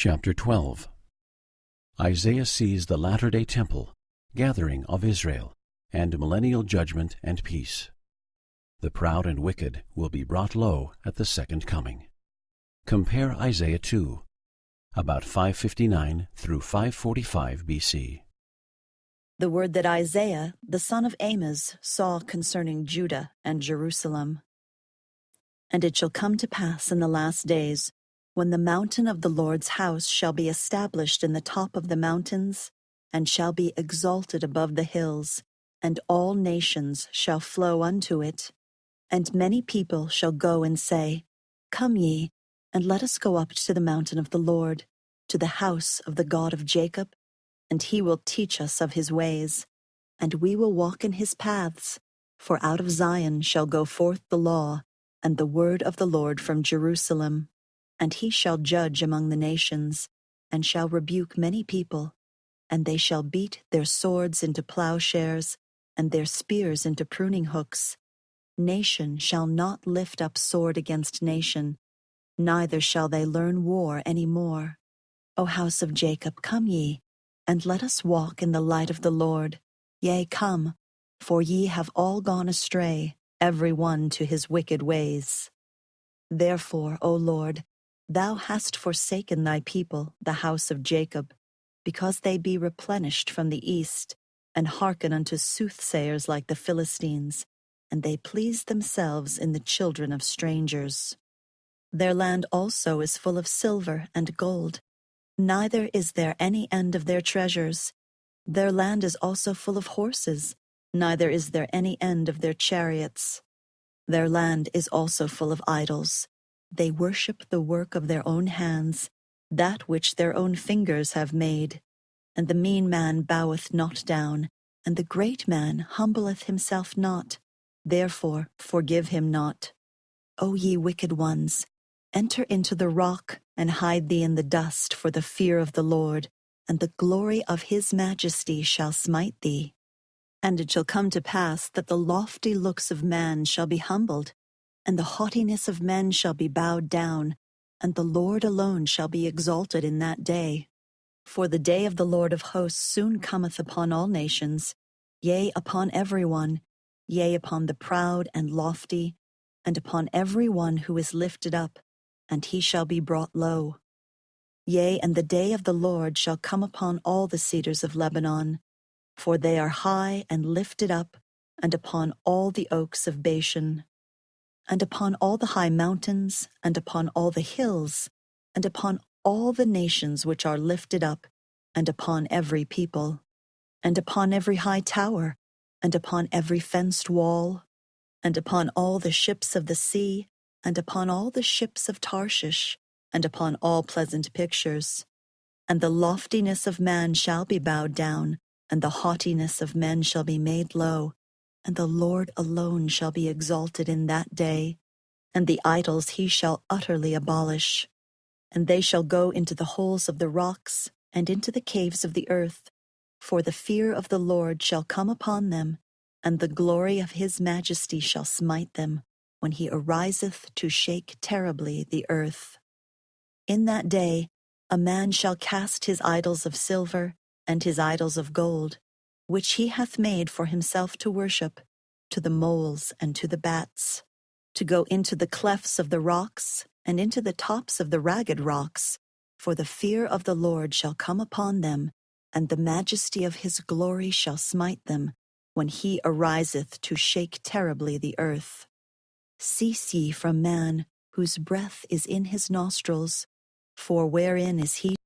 Chapter 12. Isaiah sees the latter-day temple, gathering of Israel, and millennial judgment and peace. The proud and wicked will be brought low at the second coming. Compare Isaiah 2, about 559 through 545 B.C. The word that Isaiah, the son of Amoz, saw concerning Judah and Jerusalem. And it shall come to pass in the last days, when the mountain of the Lord's house shall be established in the top of the mountains, and shall be exalted above the hills, and all nations shall flow unto it. And many people shall go and say, Come ye, and let us go up to the mountain of the Lord, to the house of the God of Jacob, and he will teach us of his ways, and we will walk in his paths. For out of Zion shall go forth the law, and the word of the Lord from Jerusalem. And he shall judge among the nations, and shall rebuke many people, and they shall beat their swords into plow-shares, and their spears into pruning-hooks. Nation shall not lift up sword against nation, neither shall they learn war any more. O house of Jacob, come ye, and let us walk in the light of the Lord. Yea, come, for ye have all gone astray, every one to his wicked ways. Therefore, O Lord, thou hast forsaken thy people, the house of Jacob, because they be replenished from the east, and hearken unto soothsayers like the Philistines, and they please themselves in the children of strangers. Their land also is full of silver and gold, neither is there any end of their treasures. Their land is also full of horses, neither is there any end of their chariots. Their land is also full of idols. They worship the work of their own hands, that which their own fingers have made. And the mean man boweth not down, and the great man humbleth himself not. Therefore forgive him not. O ye wicked ones, enter into the rock, and hide thee in the dust for the fear of the Lord, and the glory of his majesty shall smite thee. And it shall come to pass that the lofty looks of man shall be humbled, and the haughtiness of men shall be bowed down, and the Lord alone shall be exalted in that day. For the day of the Lord of hosts soon cometh upon all nations, yea, upon every one, yea, upon the proud and lofty, and upon every one who is lifted up, and he shall be brought low. Yea, and the day of the Lord shall come upon all the cedars of Lebanon, for they are high and lifted up, and upon all the oaks of Bashan, and upon all the high mountains, and upon all the hills, and upon all the nations which are lifted up, and upon every people, and upon every high tower, and upon every fenced wall, and upon all the ships of the sea, and upon all the ships of Tarshish, and upon all pleasant pictures. And the loftiness of man shall be bowed down, and the haughtiness of men shall be made low, and the Lord alone shall be exalted in that day, and the idols he shall utterly abolish. And they shall go into the holes of the rocks, and into the caves of the earth, for the fear of the Lord shall come upon them, and the glory of his majesty shall smite them, when he ariseth to shake terribly the earth. In that day a man shall cast his idols of silver, and his idols of gold, which he hath made for himself to worship, to the moles and to the bats, to go into the clefts of the rocks, and into the tops of the ragged rocks, for the fear of the Lord shall come upon them, and the majesty of his glory shall smite them, when he ariseth to shake terribly the earth. Cease ye from man, whose breath is in his nostrils, for wherein is he